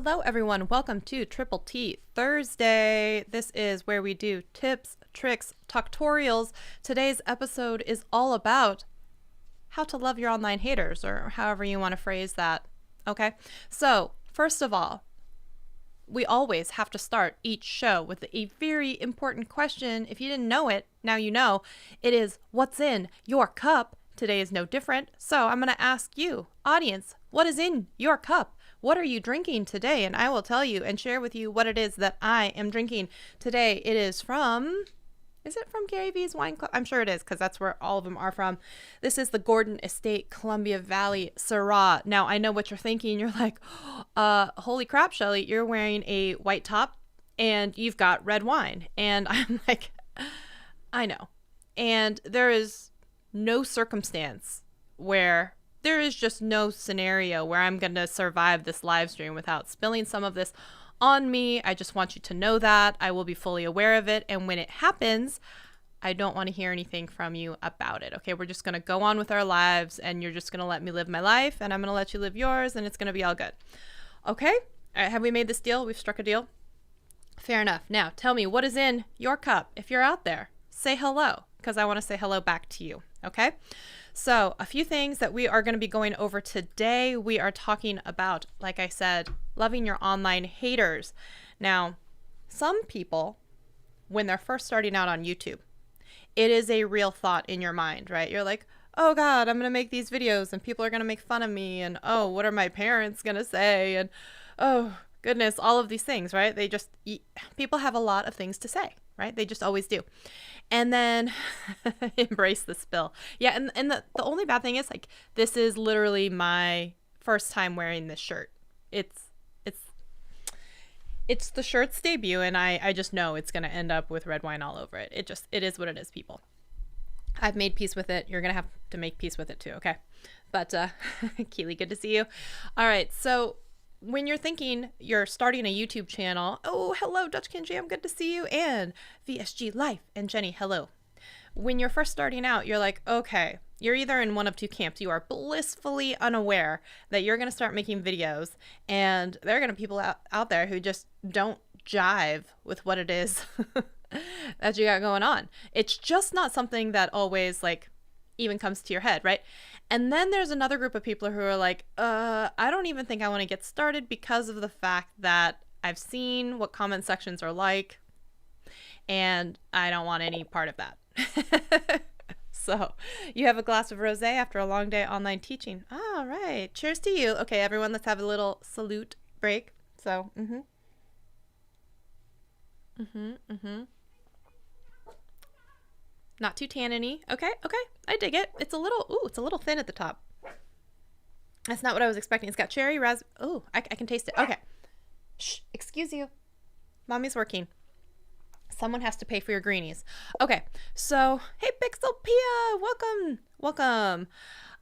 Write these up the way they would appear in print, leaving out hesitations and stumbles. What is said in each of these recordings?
Hello everyone, welcome to Triple T Thursday. This is where we do tips, tricks, tutorials. Today's episode is all about how to love your online haters, or however you want to phrase that. Okay, so first of all, we always have to start each show with a very important question. If you didn't know it, now you know. It is, what's in your cup? Today is no different. So I'm going to ask you, audience, what is in your cup? What are you drinking today? And I will tell you and share with you what it is that I am drinking today. It is from, is it from Gary V's Wine Club? I'm sure it is, because that's where all of them are from. This is the Gordon Estate Columbia Valley Syrah. Now, I know what you're thinking. You're like, holy crap, Shelly, you're wearing a white top and you've got red wine. And I'm like, I know. And there is no circumstance where there is just no scenario where I'm going to survive this live stream without spilling some of this on me. I just want you to know that. I will be fully aware of it. And when it happens, I don't want to hear anything from you about it. Okay, we're just going to go on with our lives and you're just going to let me live my life and I'm going to let you live yours and it's going to be all good. Okay? All right, have we made this deal? We've struck a deal? Fair enough. Now, tell me, what is in your cup? If you're out there, say hello, because I want to say hello back to you. Okay? So a few things that we are going to be going over today. We are talking about, like I said, loving your online haters. Now, some people, when they're first starting out on YouTube, it is a real thought in your mind, right? You're like, oh God, I'm going to make these videos and people are going to make fun of me. And oh, what are my parents going to say? And oh goodness, all of these things, right? People have a lot of things to say, right? They just always do. And then embrace the spill. Yeah, and the only bad thing is, like, this is literally my first time wearing this shirt. It's the shirt's debut, and I just know it's gonna end up with red wine all over it. It is what it is, people. I've made peace with it. You're gonna have to make peace with it too, okay? But Keely, good to see you. All right, so when you're thinking you're starting a YouTube channel, oh, hello, Dutchkin Jam, good to see you, and VSG Life, and Jenny, hello. When you're first starting out, you're like, okay, you're either in one of two camps. You are blissfully unaware that you're going to start making videos, and there are going to be people out there who just don't jive with what it is that you got going on. It's just not something that always, like, even comes to your head, right? And then there's another group of people who are like, I don't even think I want to get started because of the fact that I've seen what comment sections are like, and I don't want any part of that. So you have a glass of rosé after a long day online teaching. All right. Cheers to you. Okay, everyone, let's have a little salute break. So, Not too tanniny. Okay, I dig it. It's a little thin at the top. That's not what I was expecting. It's got cherry, raspberry. Oh, I can taste it. Okay. Shh, excuse you. Mommy's working. Someone has to pay for your greenies. Okay, so, hey, Pixel Pia, welcome.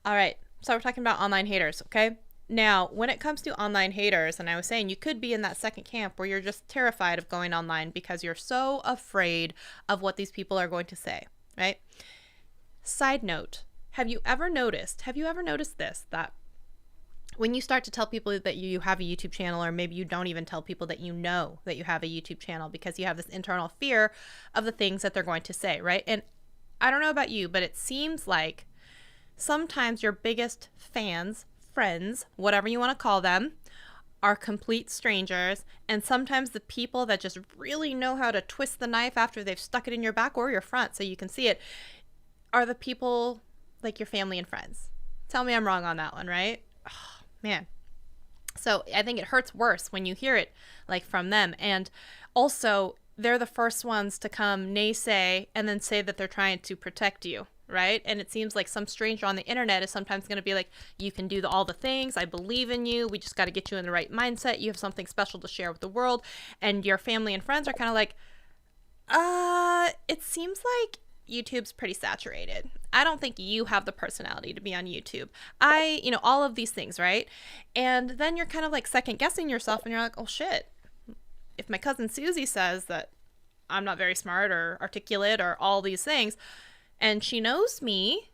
All right, so we're talking about online haters, okay? Now, when it comes to online haters, and I was saying you could be in that second camp where you're just terrified of going online because you're so afraid of what these people are going to say. Right? Side note, have you ever noticed this, that when you start to tell people that you have a YouTube channel, or maybe you don't even tell people that you know that you have a YouTube channel because you have this internal fear of the things that they're going to say, right? And I don't know about you, but it seems like sometimes your biggest fans, friends, whatever you want to call them, are complete strangers, and sometimes the people that just really know how to twist the knife after they've stuck it in your back or your front so you can see it are the people like your family and friends. Tell me I'm wrong on that one, right? Oh, man. So I think it hurts worse when you hear it like from them, and also they're the first ones to come naysay and then say that they're trying to protect you. Right? And it seems like some stranger on the internet is sometimes going to be like, you can do all the things. I believe in you. We just got to get you in the right mindset. You have something special to share with the world. And your family and friends are kind of like, it seems like YouTube's pretty saturated. I don't think you have the personality to be on YouTube. All of these things, right? And then you're kind of like second guessing yourself and you're like, oh shit. If my cousin Susie says that I'm not very smart or articulate or all these things, and she knows me,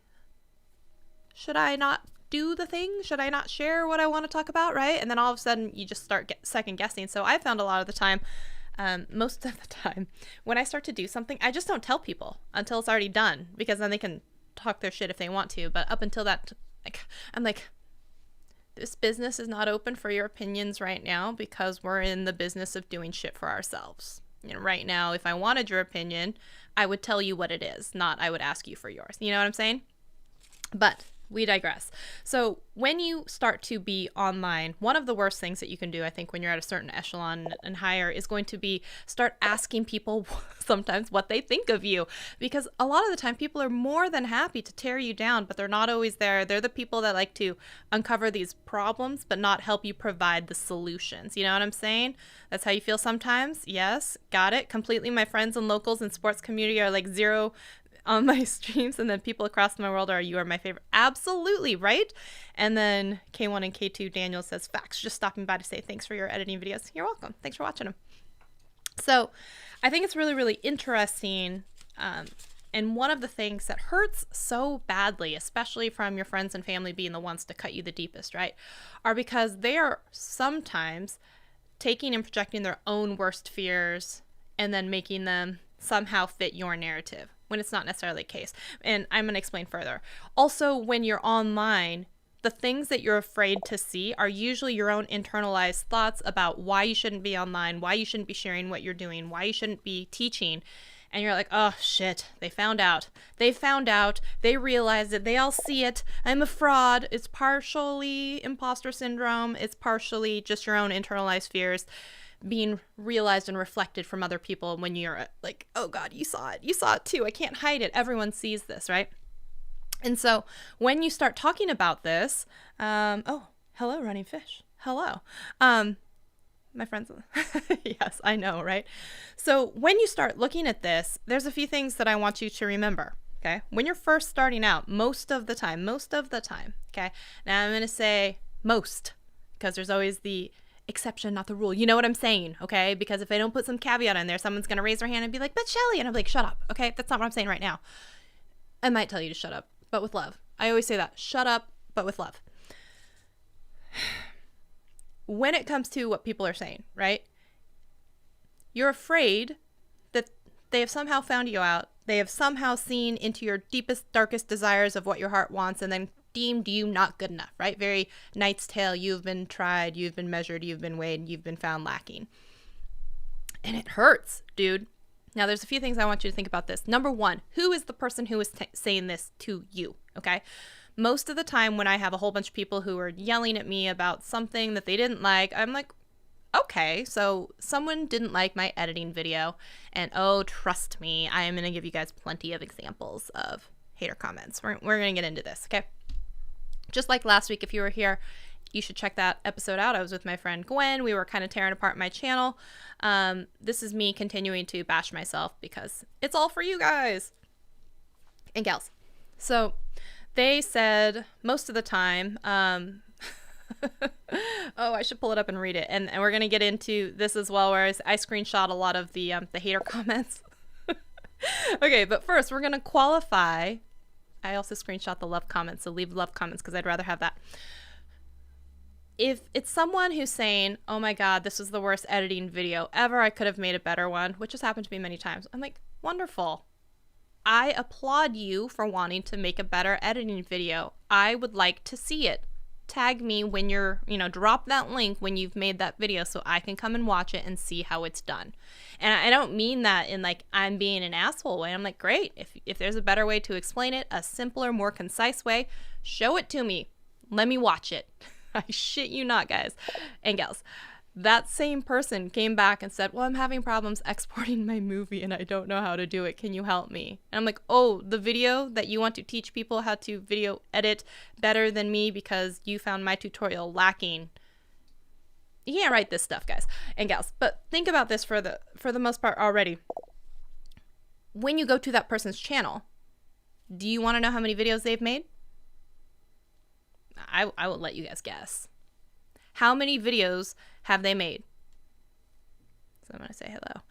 should I not do the thing? Should I not share what I want to talk about, right? And then all of a sudden you just start second guessing. So I found a lot of the time, most of the time, when I start to do something, I just don't tell people until it's already done, because then they can talk their shit if they want to. But up until that, like, I'm like, this business is not open for your opinions right now, because we're in the business of doing shit for ourselves. You know, right now, if I wanted your opinion, I would tell you what it is, not I would ask you for yours. You know what I'm saying? But we digress. So when you start to be online, one of the worst things that you can do, I think, when you're at a certain echelon and higher, is going to be start asking people sometimes what they think of you. Because a lot of the time people are more than happy to tear you down, but they're not always there. They're the people that like to uncover these problems, but not help you provide the solutions. You know what I'm saying? That's how you feel sometimes? Yes, got it. Completely. My friends and locals and sports community are like zero on my streams, and then people across my world are, you are my favorite. Absolutely, right? And then K1 and K2 Daniel says, facts, just stopping by to say thanks for your editing videos. You're welcome. Thanks for watching them. So I think it's really, really interesting. And one of the things that hurts so badly, especially from your friends and family being the ones to cut you the deepest, right, are because they are sometimes taking and projecting their own worst fears and then making them somehow fit your narrative, when it's not necessarily the case. And I'm going to explain further. Also, when you're online, the things that you're afraid to see are usually your own internalized thoughts about why you shouldn't be online, why you shouldn't be sharing what you're doing, why you shouldn't be teaching. And you're like, oh shit, they found out. They found out. They realized it. They all see it. I'm a fraud. It's partially imposter syndrome. It's partially just your own internalized fears being realized and reflected from other people when you're like, oh God, you saw it. You saw it too. I can't hide it. Everyone sees this, right? And so when you start talking about this, oh, hello, running fish. Hello. My friends. Yes, I know, right? So when you start looking at this, there's a few things that I want you to remember. Okay. When you're first starting out, most of the time, okay. Now I'm going to say most, because there's always the exception, not the rule. You know what I'm saying, okay? Because if I don't put some caveat in there, someone's going to raise their hand and be like, but Shelly, and I'm like, shut up, okay? That's not what I'm saying right now. I might tell you to shut up, but with love. I always say that. Shut up, but with love. When it comes to what people are saying, right? You're afraid that they have somehow found you out. They have somehow seen into your deepest, darkest desires of what your heart wants, and then deemed you not good enough, right? Very Knight's Tale. You've been tried, you've been measured, you've been weighed, you've been found lacking. And it hurts, dude. Now, there's a few things I want you to think about this. Number one, who is the person who is saying this to you, okay? Most of the time when I have a whole bunch of people who are yelling at me about something that they didn't like, I'm like, okay, so someone didn't like my editing video, and oh, trust me, I am going to give you guys plenty of examples of hater comments. We're going to get into this, okay? Just like last week, if you were here, you should check that episode out. I was with my friend Gwen. We were kind of tearing apart my channel. This is me continuing to bash myself because it's all for you guys and gals. So they said most of the time, oh, I should pull it up and read it. And we're going to get into this as well, where I screenshot a lot of the hater comments. Okay, but first we're going to qualify. I also screenshot the love comments, so leave love comments because I'd rather have that. If it's someone who's saying, oh my God, this was the worst editing video ever, I could have made a better one, which has happened to me many times. I'm like, wonderful. I applaud you for wanting to make a better editing video. I would like to see it. Tag me when you're, drop that link when you've made that video so I can come and watch it and see how it's done. And I don't mean that in like I'm being an asshole way. I'm like, great. If there's a better way to explain it, a simpler, more concise way, show it to me. Let me watch it. I shit you not, guys and gals. That same person came back and said, well, I'm having problems exporting my movie and I don't know how to do it. Can you help me? And I'm like, oh, the video that you want to teach people how to video edit better than me because you found my tutorial lacking. You can't write this stuff, guys and gals. But think about this for the most part already. When you go to that person's channel, do you want to know how many videos they've made? I will let you guys guess. How many videos have they made? So I'm going to say hello.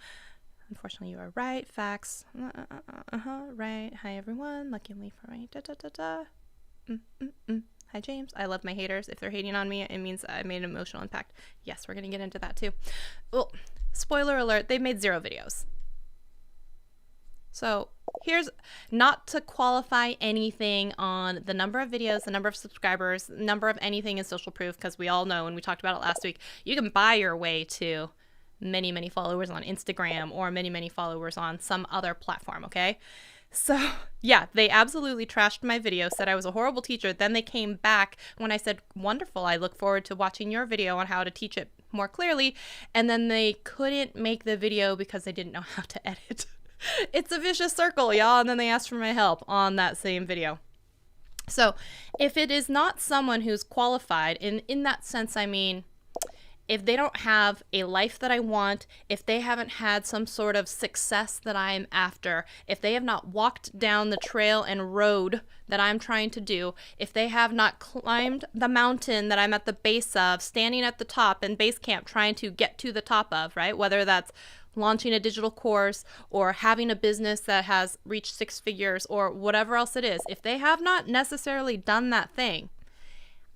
Unfortunately, you are right. Facts. Right. Hi, everyone. Luckily for me. Hi, James. I love my haters. If they're hating on me, it means I made an emotional impact. Yes, we're going to get into that too. Well, spoiler alert, they've made 0 videos. So here's, not to qualify anything on the number of videos, the number of subscribers, number of anything in social proof, because we all know, and we talked about it last week, you can buy your way to many, many followers on Instagram or many, many followers on some other platform, okay? So yeah, they absolutely trashed my video, said I was a horrible teacher. Then they came back when I said, wonderful, I look forward to watching your video on how to teach it more clearly. And then they couldn't make the video because they didn't know how to edit. It's a vicious circle, y'all. And then they asked for my help on that same video. So if it is not someone who's qualified, and in that sense, I mean, if they don't have a life that I want, if they haven't had some sort of success that I am after, if they have not walked down the trail and road that I'm trying to do, if they have not climbed the mountain that I'm at the base of, standing at the top in base camp trying to get to the top of, right? Whether that's launching a digital course or having a business that has reached 6 figures or whatever else it is, if they have not necessarily done that thing,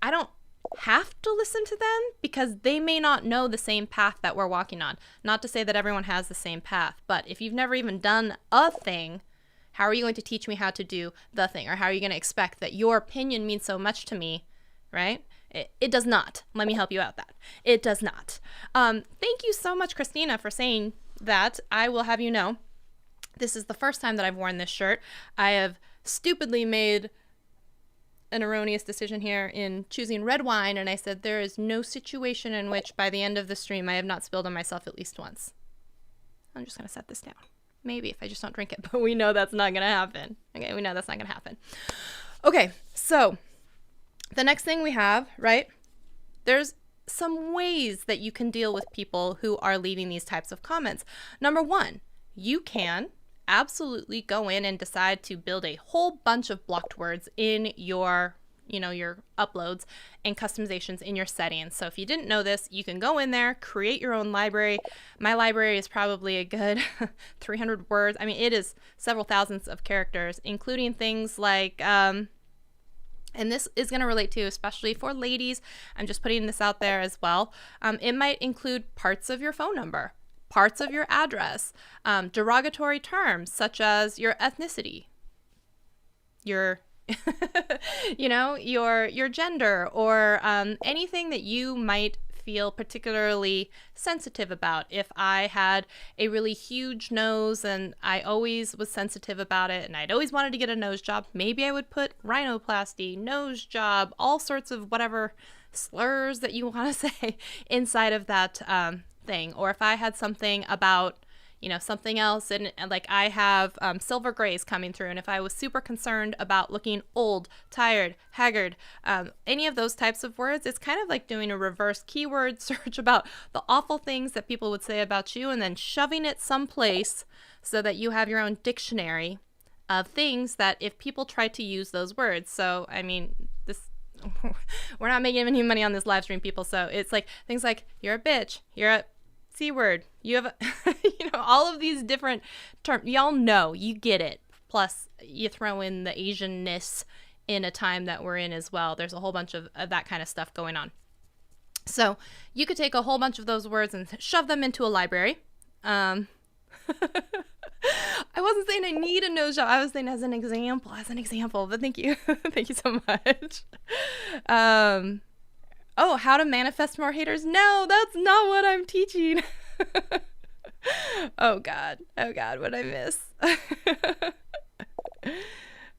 I don't have to listen to them because they may not know the same path that we're walking on. Not to say that everyone has the same path, but if you've never even done a thing, how are you going to teach me how to do the thing? Or how are you going to expect that your opinion means so much to me, right? It does not. Let me help you out that. It does not. Thank you so much, Christina, for saying that. I will have you know, this is the first time that I've worn this shirt. I have stupidly made an erroneous decision here in choosing red wine, and I said there is no situation in which by the end of the stream I have not spilled on myself at least once. I'm just going to set this down. Maybe if I just don't drink it, but we know that's not going to happen. Okay, we know that's not going to happen. Okay, so the next thing we have, right, there's some ways that you can deal with people who are leaving these types of comments. Number 1, you can absolutely go in and decide to build a whole bunch of blocked words in your, your uploads and customizations in your settings. So if you didn't know this, you can go in there, create your own library. My library is probably a good 300 words. I mean, it is several thousands of characters, including things like, and this is going to relate to, especially for ladies, I'm just putting this out there as well. It might include parts of your phone number, parts of your address, derogatory terms such as your ethnicity, your, your gender, or anything that you might feel particularly sensitive about. If I had a really huge nose and I always was sensitive about it and I'd always wanted to get a nose job, maybe I would put rhinoplasty, nose job, all sorts of whatever slurs that you want to say inside of that thing. Or if I had something about something else, and like I have silver grays coming through, and if I was super concerned about looking old, tired, haggard, any of those types of words, it's kind of like doing a reverse keyword search about the awful things that people would say about you and then shoving it someplace so that you have your own dictionary of things that if people try to use those words. So, I mean, we're not making any money on this live stream, people, so it's like things like you're a bitch, you're a C word, you have all of these different terms. Y'all know, you get it. Plus you throw in the Asianness in a time that we're in as well. There's a whole bunch of that kind of stuff going on. So you could take a whole bunch of those words and shove them into a library. I wasn't saying I need a nose job. I was saying as an example, but thank you. Thank you so much. Oh, how to manifest more haters? No, that's not what I'm teaching. Oh God, what'd I miss?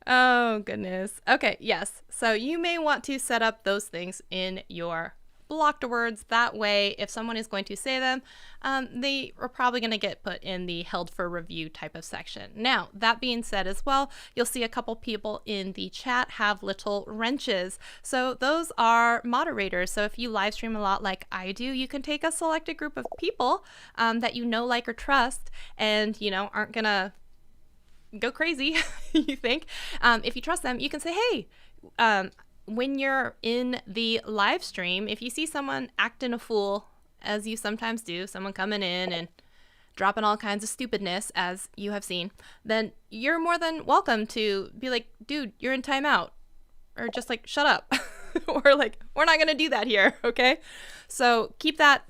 Oh goodness. Okay, yes. So you may want to set up those things in your blocked words. That way, if someone is going to say them, they are probably going to get put in the held for review type of section. Now, that being said as well, you'll see a couple people in the chat have little wrenches. So those are moderators. So if you live stream a lot like I do, you can take a selected group of people that you know, like, or trust, and aren't going to go crazy, you think. If you trust them, you can say, hey, when you're in the live stream, if you see someone acting a fool, as you sometimes do, someone coming in and dropping all kinds of stupidness, as you have seen, then you're more than welcome to be like, dude, you're in timeout, or just like, shut up. or like, we're not going to do that here. Okay. So keep that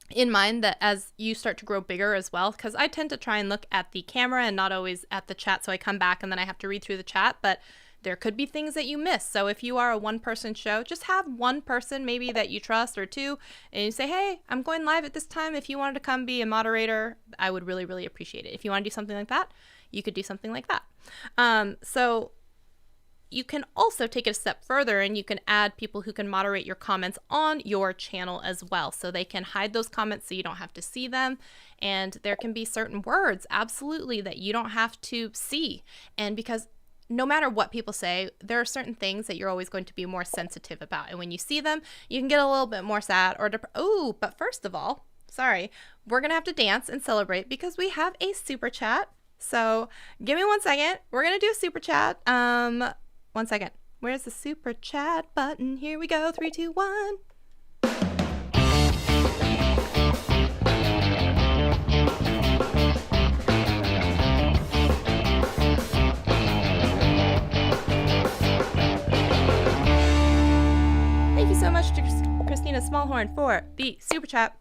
in mind, that as you start to grow bigger as well, because I tend to try and look at the camera and not always at the chat. So I come back and then I have to read through the chat, but there could be things that you miss. So if you are a one-person show, just have one person maybe that you trust, or two, and you say, hey, I'm going live at this time. If you wanted to come be a moderator, I would really, really appreciate it. If you want to do something like that, you could do something like that. So you can also take it a step further, and you can add people who can moderate your comments on your channel as well. So they can hide those comments so you don't have to see them. And there can be certain words, absolutely, that you don't have to see. And because no matter what people say, there are certain things that you're always going to be more sensitive about. And when you see them, you can get a little bit more sad or oh, but first of all, sorry, we're going to have to dance and celebrate because we have a super chat. So give me 1 second. We're going to do a super chat. 1 second. Where's the super chat button? Here we go. 3, 2, 1. Thank you so much to Christina Smallhorn for the super chat.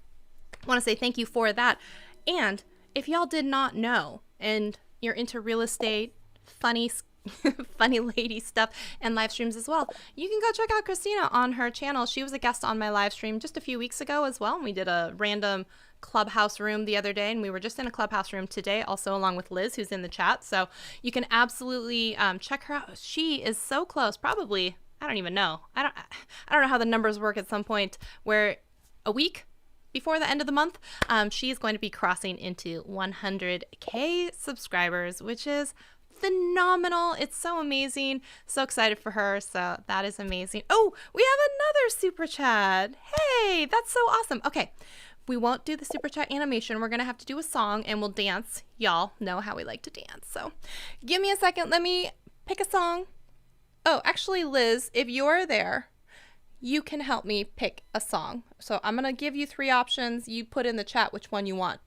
I want to say thank you for that. And if y'all did not know, and you're into real estate, funny lady stuff, and live streams as well, you can go check out Christina on her channel. She was a guest on my live stream just a few weeks ago as well. And we did a random clubhouse room the other day, and we were just in a clubhouse room today also, along with Liz, who's in the chat. So you can absolutely check her out. She is so close, probably, I don't even know. I don't know how the numbers work at some point where a week before the end of the month, she is going to be crossing into 100K subscribers, which is phenomenal. It's so amazing. So excited for her. So that is amazing. Oh, we have another super chat. Hey, that's so awesome. Okay, we won't do the super chat animation. We're gonna have to do a song and we'll dance. Y'all know how we like to dance. So give me a second. Let me pick a song. Oh, actually, Liz, if you're there, you can help me pick a song. So I'm gonna give you 3 options. You put in the chat which one you want.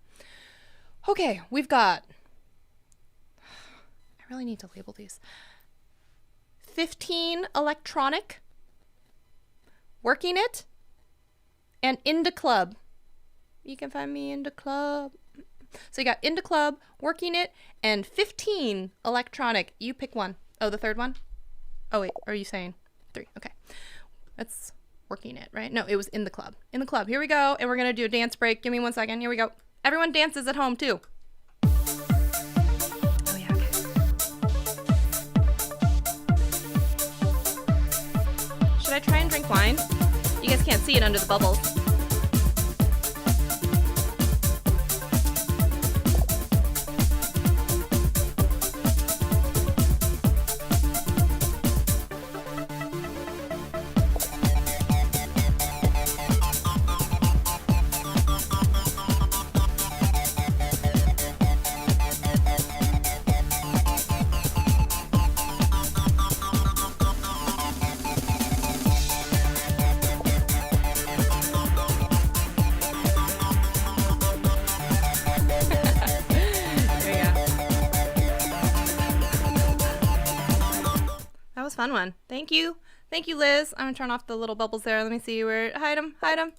Okay, we've got, I really need to label these. 15 electronic, working it, and Into Club. You can find me Into Club. So you got Into Club, working it, and 15 electronic. You pick one. Oh, the third one? Oh wait, are you saying 3? Okay. That's working it, right? No, it was In the Club. In the Club. Here we go. And we're going to do a dance break. Give me 1 second. Here we go. Everyone dances at home too. Oh yeah, okay. Should I try and drink wine? You guys can't see it under the bubbles. Fun one. Thank you. Thank you, Liz. I'm gonna turn off the little bubbles there. Let me see where. Hide them. Hide them.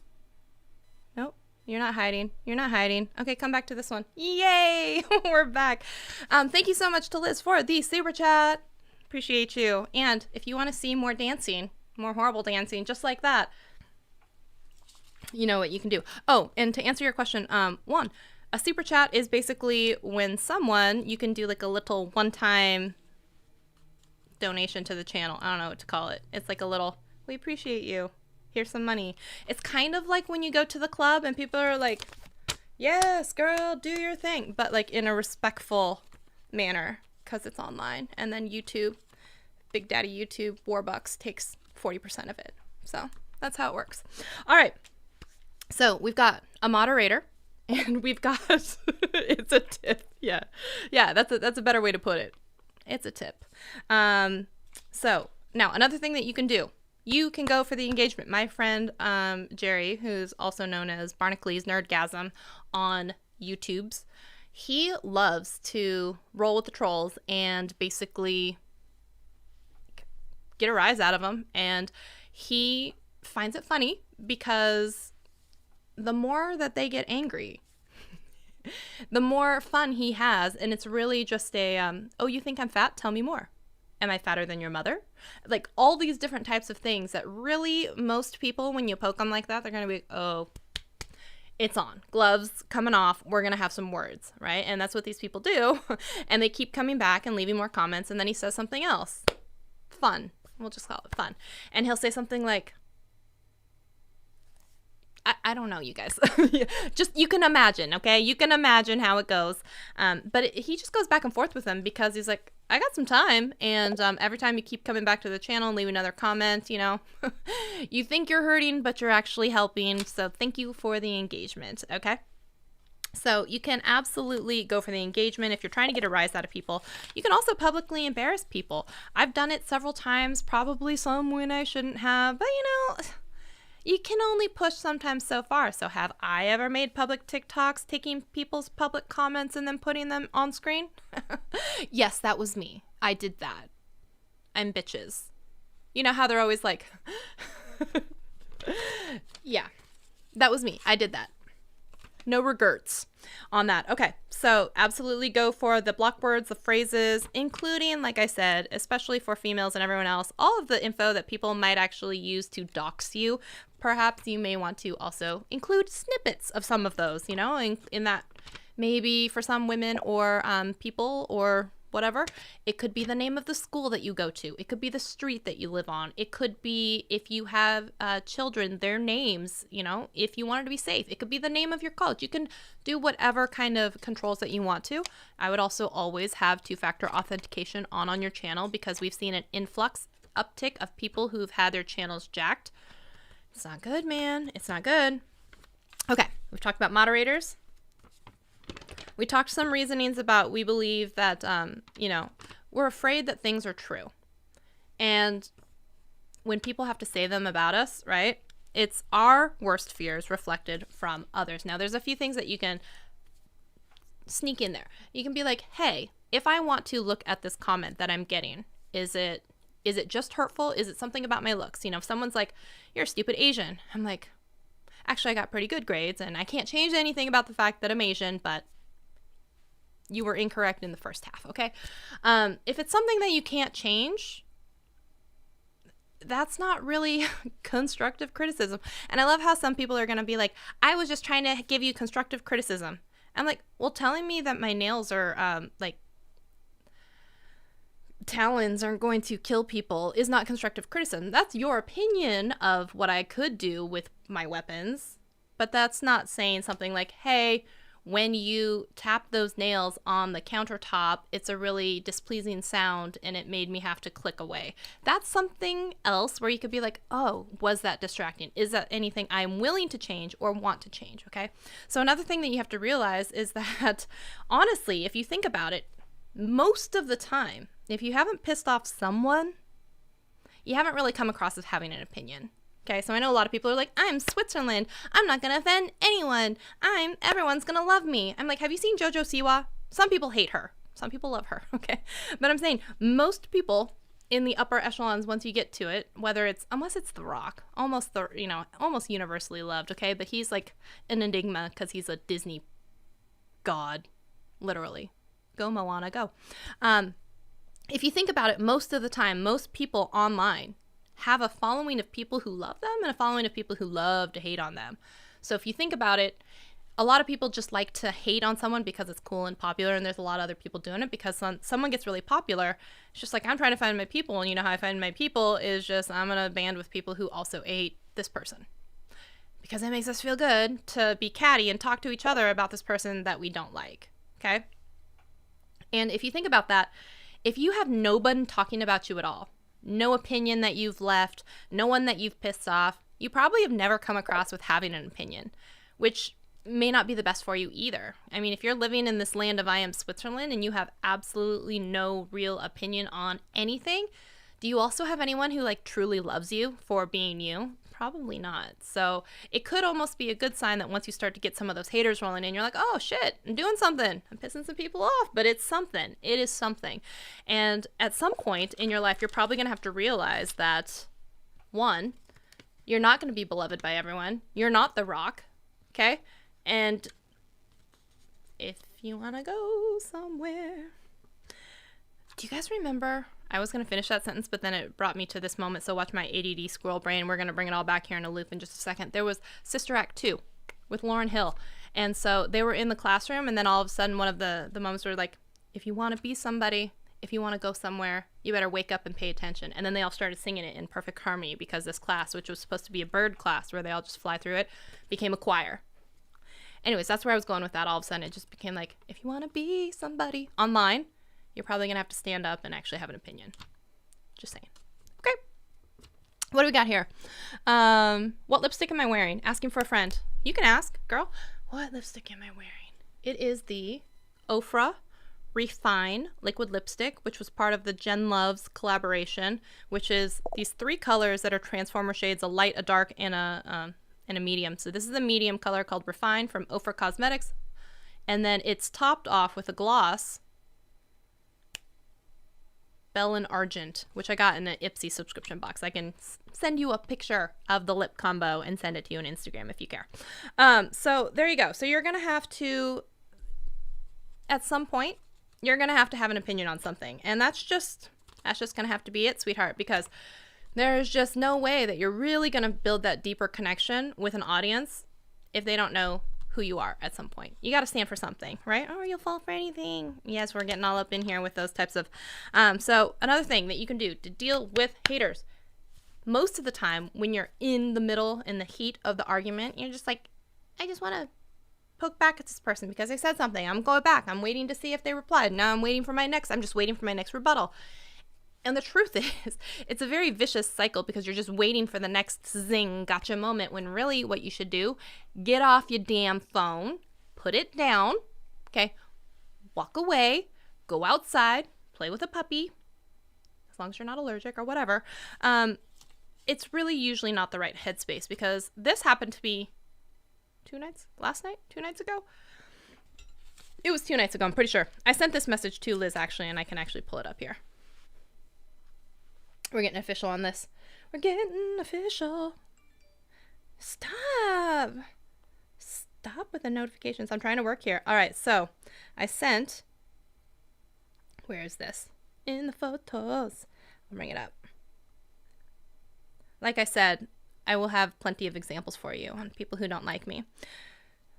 Nope. You're not hiding. You're not hiding. Okay, come back to this one. Yay! We're back. Thank you so much to Liz for the super chat. Appreciate you. And if you want to see more dancing, more horrible dancing, just like that, you know what you can do. Oh, and to answer your question, one, a super chat is basically when someone, you can do like a little one-time donation to the channel. I don't know what to call it. It's like a little, we appreciate you. Here's some money. It's kind of like when you go to the club and people are like, yes, girl, do your thing. But like in a respectful manner because it's online. And then YouTube, Big Daddy YouTube, Warbucks takes 40% of it. So that's how it works. All right. So we've got a moderator and we've got, it's a tip. Yeah. Yeah, that's a better way to put it. It's a tip. So now another thing that you can do, you can go for the engagement. My friend, Jerry, who's also known as Barnacules Nerdgasm on YouTube's, he loves to roll with the trolls and basically get a rise out of them. And he finds it funny because the more that they get angry, the more fun he has. And it's really just a, oh, you think I'm fat? Tell me more. Am I fatter than your mother? Like all these different types of things that really most people, when you poke them like that, they're going to be, oh, it's on. Gloves coming off. We're going to have some words, right? And that's what these people do. And they keep coming back and leaving more comments. And then he says something else. Fun. We'll just call it fun. And he'll say something like, I don't know, you guys. Just, you can imagine, okay? You can imagine how it goes. But he just goes back and forth with them because he's like, I got some time. And every time you keep coming back to the channel and leave another comment, you know, you think you're hurting, but you're actually helping. So thank you for the engagement, okay? So you can absolutely go for the engagement if you're trying to get a rise out of people. You can also publicly embarrass people. I've done it several times, probably some when I shouldn't have, but you know, you can only push sometimes so far. So have I ever made public TikToks taking people's public comments and then putting them on screen? Yes, that was me. I did that. I'm bitches. You know how they're always like, yeah, that was me. I did that. No regrets on that. Okay, so absolutely go for the block words, the phrases, including, like I said, especially for females and everyone else, all of the info that people might actually use to dox you. Perhaps you may want to also include snippets of some of those, you know, in that maybe for some women or people or whatever. It could be the name of the school that you go to. It could be the street that you live on. It could be, if you have children, their names, you know, if you wanted to be safe. It could be the name of your college. You can do whatever kind of controls that you want to. I would also always have two-factor authentication on your channel because we've seen an influx uptick of people who've had their channels jacked. It's not good, man. It's not good. Okay, we've talked about moderators. We talked some reasonings about, we believe that, you know, we're afraid that things are true. And when people have to say them about us, right, it's our worst fears reflected from others. Now, there's a few things that you can sneak in there. You can be like, hey, if I want to look at this comment that I'm getting, is it just hurtful? Is it something about my looks? You know, if someone's like, you're a stupid Asian, I'm like, actually, I got pretty good grades and I can't change anything about the fact that I'm Asian, but you were incorrect in the first half, okay? If it's something that you can't change, that's not really constructive criticism. And I love how some people are going to be like, I was just trying to give you constructive criticism. I'm like, well, telling me that my nails are like talons aren't going to kill people is not constructive criticism. That's your opinion of what I could do with my weapons. But that's not saying something like, hey, when you tap those nails on the countertop, it's a really displeasing sound and it made me have to click away. That's something else where you could be like, oh, was that distracting? Is that anything I'm willing to change or want to change, okay? So another thing that you have to realize is that, honestly, if you think about it, most of the time, if you haven't pissed off someone, you haven't really come across as having an opinion. Okay, so I know a lot of people are like, I'm Switzerland. I'm not going to offend anyone. Everyone's going to love me. I'm like, have you seen JoJo Siwa? Some people hate her. Some people love her, okay? But I'm saying most people in the upper echelons, once you get to it, unless it's The Rock, almost universally loved, okay? But he's like an enigma because he's a Disney god, literally. Go Moana, go. If you think about it, most of the time, most people online have a following of people who love them and a following of people who love to hate on them. So if you think about it, a lot of people just like to hate on someone because it's cool and popular, and there's a lot of other people doing it because someone gets really popular. It's just like, I'm trying to find my people, and you know how I find my people is just, I'm going to band with people who also hate this person. Because it makes us feel good to be catty and talk to each other about this person that we don't like, okay? And if you think about that, if you have no one talking about you at all, no opinion that you've left, no one that you've pissed off, you probably have never come across with having an opinion, which may not be the best for you either. I mean, if you're living in this land of I am Switzerland and you have absolutely no real opinion on anything, do you also have anyone who like truly loves you for being you? Probably not. So it could almost be a good sign that once you start to get some of those haters rolling in, you're like, oh shit, I'm doing something. I'm pissing some people off, but it's something. It is something. And at some point in your life, you're probably going to have to realize that, one, You're not going to be beloved by everyone. You're not The Rock, okay? And if you want to go somewhere. Do you guys remember? I was going to finish that sentence, but then it brought me to this moment. So watch my ADD squirrel brain. We're going to bring it all back here in a loop in just a second. There was Sister Act 2 with Lauryn Hill. And so they were in the classroom, and then all of a sudden one of the moms were like, if you want to be somebody, if you want to go somewhere, you better wake up and pay attention. And then they all started singing it in perfect harmony because this class, which was supposed to be a bird class where they all just fly through it, became a choir. Anyways, that's where I was going with that. All of a sudden, it just became like, if you want to be somebody online, you're probably going to have to stand up and actually have an opinion. Just saying. Okay. What do we got here? What lipstick am I wearing? Asking for a friend. You can ask, girl. What lipstick am I wearing? It is the Ofra Refine liquid lipstick, which was part of the Jen Loves collaboration, which is these 3 colors that are transformer shades, a light, a dark, and a medium. So this is a medium color called Refine from Ofra Cosmetics. And then it's topped off with a gloss, Bell and Argent, which I got in an Ipsy subscription box. I can send you a picture of the lip combo and send it to you on Instagram if you care. So there you go. So you're going to have to, at some point, you're going to have an opinion on something. And that's just going to have to be it, sweetheart, because there's just no way that you're really going to build that deeper connection with an audience if they don't know who you are at some point. You got to stand for something, right? Or you'll fall for anything. Yes, we're getting all up in here with those types of... So another thing that you can do to deal with haters, most of the time when you're in the middle, in the heat of the argument, you're just like, I just want to poke back at this person because they said something. I'm going back. I'm waiting to see if they replied. Now I'm waiting for I'm just waiting for my next rebuttal. And the truth is, it's a very vicious cycle because you're just waiting for the next zing gotcha moment when really what you should do, get off your damn phone, put it down, okay, walk away, go outside, play with a puppy, as long as you're not allergic or whatever. It's really usually not the right headspace because this happened to be 2 nights ago. It was 2 nights ago, I'm pretty sure. I sent this message to Liz actually, and I can actually pull it up here. We're getting official on this. We're getting official. Stop with the notifications. I'm trying to work here. All right, so I sent, where is this? In the photos. I'll bring it up. Like I said, I will have plenty of examples for you on people who don't like me.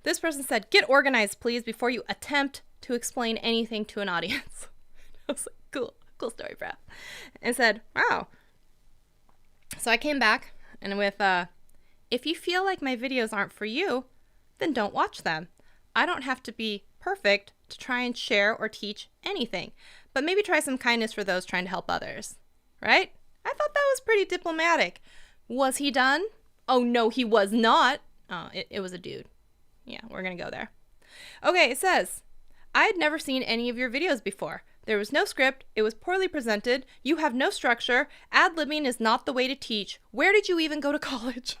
This person said, get organized, please, before you attempt to explain anything to an audience. I was like, cool story, bro. And said, wow. So I came back and with, if you feel like my videos aren't for you, then don't watch them. I don't have to be perfect to try and share or teach anything, but maybe try some kindness for those trying to help others, right? I thought that was pretty diplomatic. Was he done? Oh, no, he was not. Oh, it was a dude. Yeah, we're going to go there. Okay, it says, I had never seen any of your videos before. There was no script. It was poorly presented. You have no structure. Ad-libbing is not the way to teach. Where did you even go to college?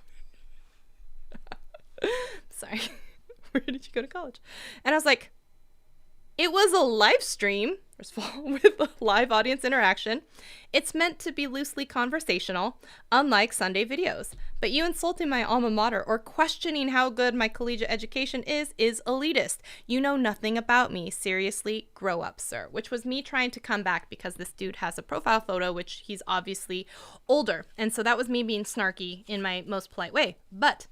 Sorry. Where did you go to college? And I was like, it was a live stream, first of all, with a live audience interaction. It's meant to be loosely conversational, unlike Sunday videos. But you insulting my alma mater or questioning how good my collegiate education is elitist. You know nothing about me. Seriously, grow up, sir. Which was me trying to come back because this dude has a profile photo, which he's obviously older. And so that was me being snarky in my most polite way. But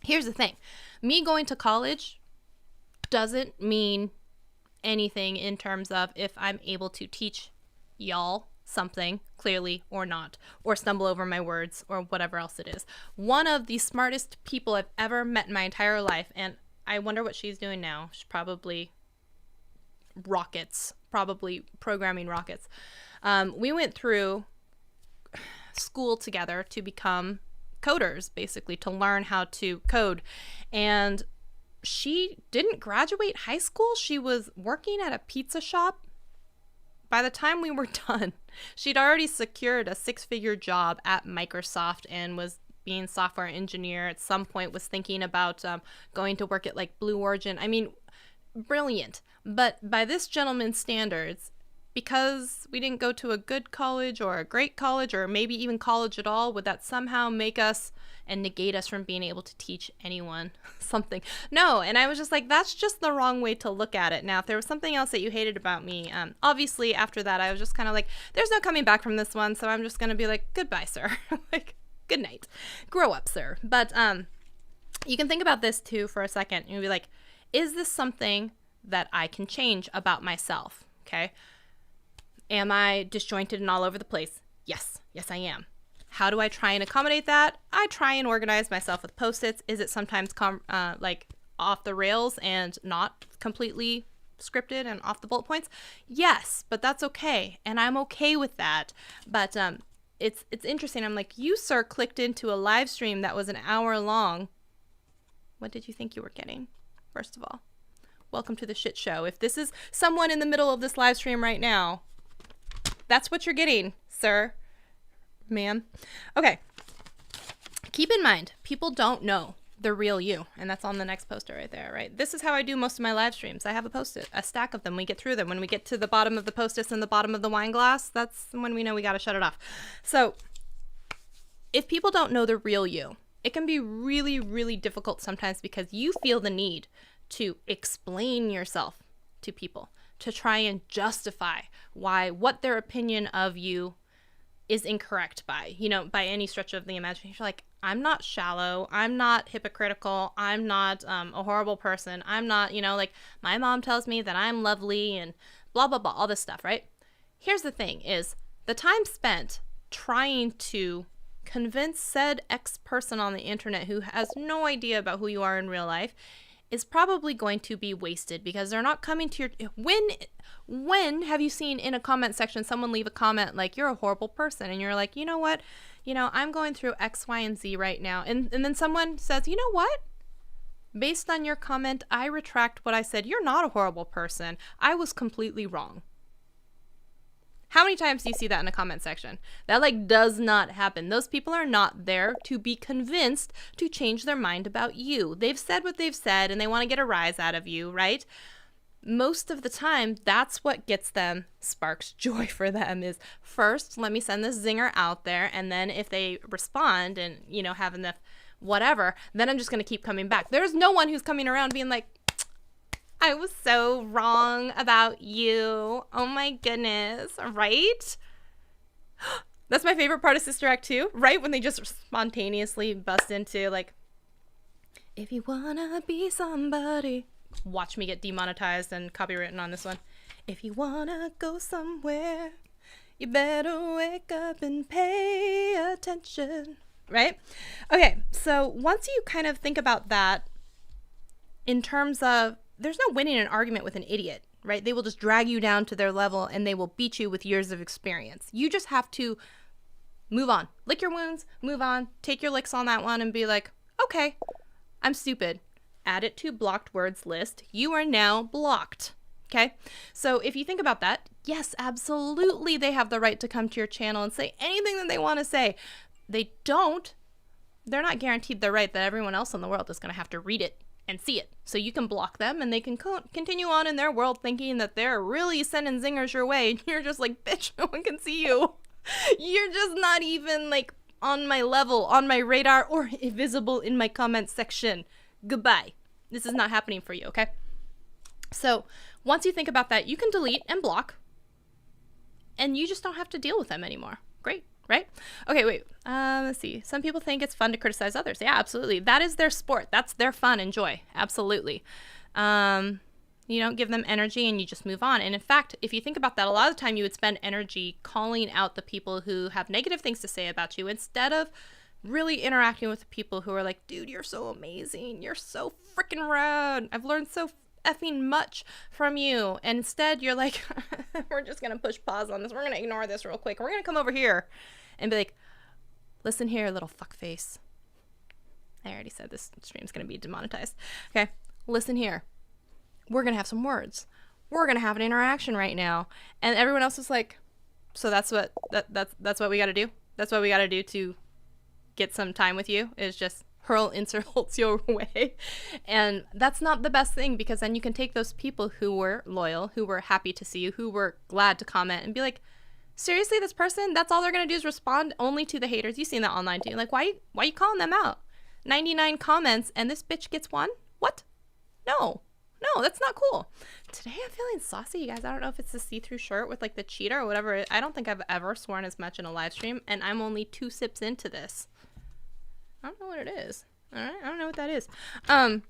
here's the thing. Me going to college doesn't mean anything in terms of if I'm able to teach y'all something clearly or not, or stumble over my words or whatever else it is. One of the smartest people I've ever met in my entire life, and I wonder what she's doing now. She's probably programming rockets. We went through school together to become coders, basically, to learn how to code. And she didn't graduate high school. She was working at a pizza shop. By the time we were done, she'd already secured a 6-figure job at Microsoft and was being software engineer. At some point was thinking about going to work at like Blue Origin. I mean, brilliant. But by this gentleman's standards, because we didn't go to a good college or a great college or maybe even college at all, would that somehow make us and negate us from being able to teach anyone something? No. And I was just like, that's just the wrong way to look at it. Now, if there was something else that you hated about me, obviously after that, I was just kind of like, there's no coming back from this one. So I'm just going to be like, goodbye, sir. Like, good night. Grow up, sir. But you can think about this too for a second. You'll be like, is this something that I can change about myself? Okay. Am I disjointed and all over the place? Yes. Yes, I am. How do I try and accommodate that? I try and organize myself with Post-its. Is it sometimes like off the rails and not completely scripted and off the bullet points? Yes, but that's okay. And I'm okay with that. But it's interesting. I'm like, you, sir, clicked into a live stream that was an hour long. What did you think you were getting? First of all, welcome to the shit show. If this is someone in the middle of this live stream right now, that's what you're getting, sir, ma'am. Okay. Keep in mind, people don't know the real you. And that's on the next poster right there, right? This is how I do most of my live streams. I have a Post-it, a stack of them. We get through them. When we get to the bottom of the Post-its and the bottom of the wine glass, that's when we know we got to shut it off. So if people don't know the real you, it can be really, really difficult sometimes because you feel the need to explain yourself to people, to try and justify what their opinion of you is incorrect by, by any stretch of the imagination. You're like, I'm not shallow. I'm not hypocritical. I'm not a horrible person. I'm not, like my mom tells me that I'm lovely and blah, blah, blah, all this stuff, right? Here's the thing is the time spent trying to convince said X person on the internet who has no idea about who you are in real life is probably going to be wasted because they're not coming to your... When have you seen in a comment section someone leave a comment like, you're a horrible person, and you're like, you know what? I'm going through X, Y, and Z right now. And then someone says, you know what? Based on your comment, I retract what I said. You're not a horrible person. I was completely wrong. How many times do you see that in a comment section? That does not happen. Those people are not there to be convinced to change their mind about you. They've said what they've said and they want to get a rise out of you, right? Most of the time, that's what gets them, sparks joy for them is first, let me send this zinger out there. And then if they respond and, have enough whatever, then I'm just going to keep coming back. There's no one who's coming around being like, I was so wrong about you. Oh my goodness, right? That's my favorite part of Sister Act 2, right? When they just spontaneously bust into like, if you wanna be somebody. Watch me get demonetized and copywritten on this one. If you wanna go somewhere, you better wake up and pay attention, right? Okay, so once you kind of think about that in terms of, there's no winning an argument with an idiot, right? They will just drag you down to their level and they will beat you with years of experience. You just have to move on. Lick your wounds, move on, take your licks on that one and be like, okay, I'm stupid. Add it to blocked words list. You are now blocked. Okay? So if you think about that, yes, absolutely they have the right to come to your channel and say anything that they want to say. They're not guaranteed the right that everyone else in the world is going to have to read it and see it. So you can block them and they can continue on in their world thinking that they're really sending zingers your way. And you're just like, bitch, no one can see you. You're just not even on my level, on my radar, or visible in my comment section. Goodbye. This is not happening for you, okay? So once you think about that, you can delete and block and you just don't have to deal with them anymore. Great. Right? Okay, wait. Let's see. Some people think it's fun to criticize others. Yeah, absolutely. That is their sport. That's their fun and joy. Absolutely. You don't give them energy and you just move on. And in fact, if you think about that, a lot of the time you would spend energy calling out the people who have negative things to say about you instead of really interacting with the people who are like, dude, you're so amazing. You're so freaking rad. I've learned so effing much from you. And instead you're like, we're just going to push pause on this. We're going to ignore this real quick. We're going to come over here and be like, listen here, little fuckface. I already said this stream's going to be demonetized. Okay. Listen here. We're going to have some words. We're going to have an interaction right now. And everyone else is like, so that's what we got to do. That's what we got to do to get some time with you is just hurl insults your way. And that's not the best thing, because then you can take those people who were loyal, who were happy to see you, who were glad to comment, and be like, seriously, this person, that's all they're going to do is respond only to the haters. You've seen that online too. Like, why you calling them out? 99 comments and this bitch gets one? What? No, that's not cool. Today I'm feeling saucy, you guys. I don't know if it's the see-through shirt with like the cheetah or whatever. I don't think I've ever sworn as much in a live stream, and I'm only 2 sips into this. I don't know what it is. All right, I don't know what that is. And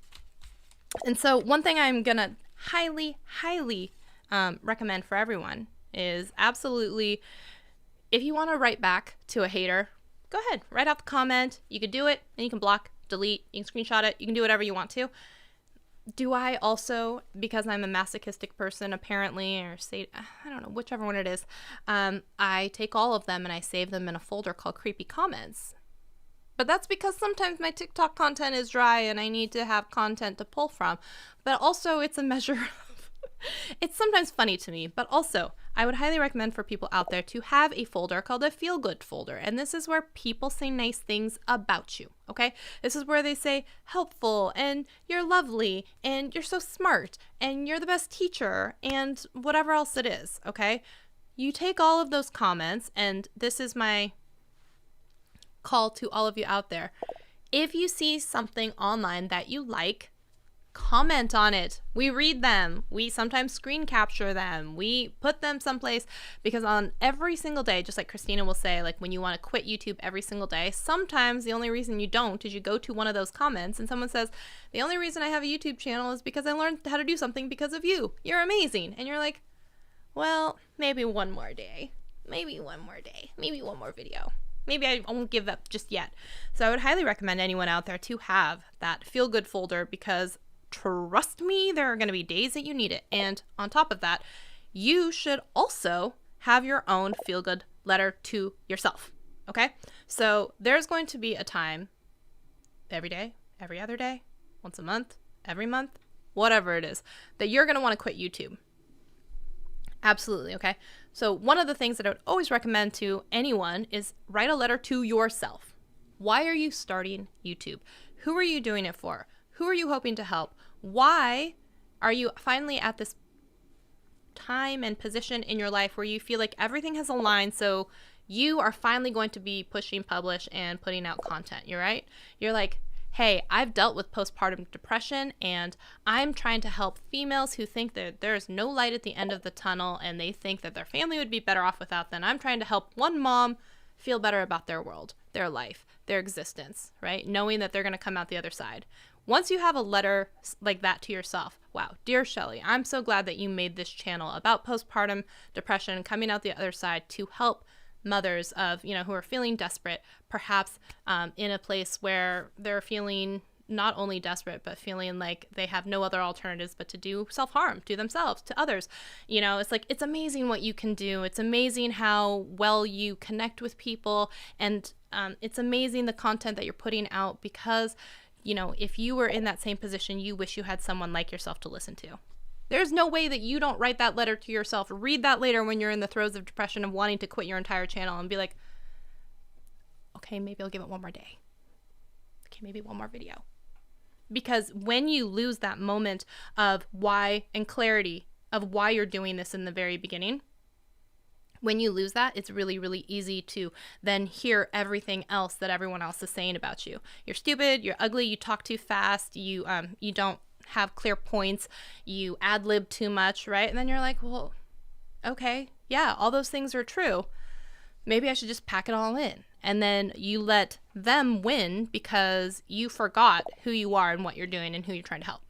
so one thing I'm gonna highly recommend for everyone is absolutely, if you want to write back to a hater, go ahead, write out the comment. You can do it, and you can block, delete, you can screenshot it, you can do whatever you want to. Do I also, because I'm a masochistic person apparently, or say, I don't know, whichever one it is, I take all of them and I save them in a folder called creepy comments. But that's because sometimes my TikTok content is dry and I need to have content to pull from. But also it's a measure of, it's sometimes funny to me, but also I would highly recommend for people out there to have a folder called a feel good folder. And this is where people say nice things about you, okay? This is where they say helpful and you're lovely and you're so smart and you're the best teacher and whatever else it is, okay? You take all of those comments, and this is my call to all of you out there. If you see something online that you like, comment on it. We read them. We sometimes screen capture them. We put them someplace, because on every single day, just like Christina will say, like when you want to quit YouTube every single day, sometimes the only reason you don't is you go to one of those comments and someone says, the only reason I have a YouTube channel is because I learned how to do something because of you. You're amazing. And you're like, well, maybe one more day. Maybe one more day. Maybe one more video. Maybe I won't give up just yet. So I would highly recommend anyone out there to have that feel good folder, because trust me, there are going to be days that you need it. And on top of that, you should also have your own feel good letter to yourself. Okay? So there's going to be a time every day, every other day, once a month, every month, whatever it is, that you're going to want to quit YouTube. Absolutely, okay? So one of the things that I would always recommend to anyone is write a letter to yourself. Why are you starting YouTube? Who are you doing it for? Who are you hoping to help? Why are you finally at this time and position in your life where you feel like everything has aligned, so you are finally going to be pushing, publish, and putting out content, you're right? You're like, hey, I've dealt with postpartum depression, and I'm trying to help females who think that there's no light at the end of the tunnel and they think that their family would be better off without them. I'm trying to help one mom feel better about their world, their life, their existence, right? Knowing that they're going to come out the other side. Once you have a letter like that to yourself, wow, dear Shelly, I'm so glad that you made this channel about postpartum depression, coming out the other side to help mothers of, who are feeling desperate, perhaps in a place where they're feeling not only desperate, but feeling like they have no other alternatives but to do self-harm to themselves, to others. It's like, it's amazing what you can do. It's amazing how well you connect with people. And it's amazing the content that you're putting out, because, if you were in that same position, you wish you had someone like yourself to listen to. There's no way that you don't write that letter to yourself, read that later when you're in the throes of depression and wanting to quit your entire channel, and be like, okay, maybe I'll give it one more day. Okay, maybe one more video. Because when you lose that moment of why and clarity of why you're doing this in the very beginning, when you lose that, it's really, really easy to then hear everything else that everyone else is saying about you. You're stupid, you're ugly, you talk too fast, you don't have clear points, you ad-lib too much, right? And then you're like, well, okay, yeah, all those things are true. Maybe I should just pack it all in. And then you let them win because you forgot who you are and what you're doing and who you're trying to help.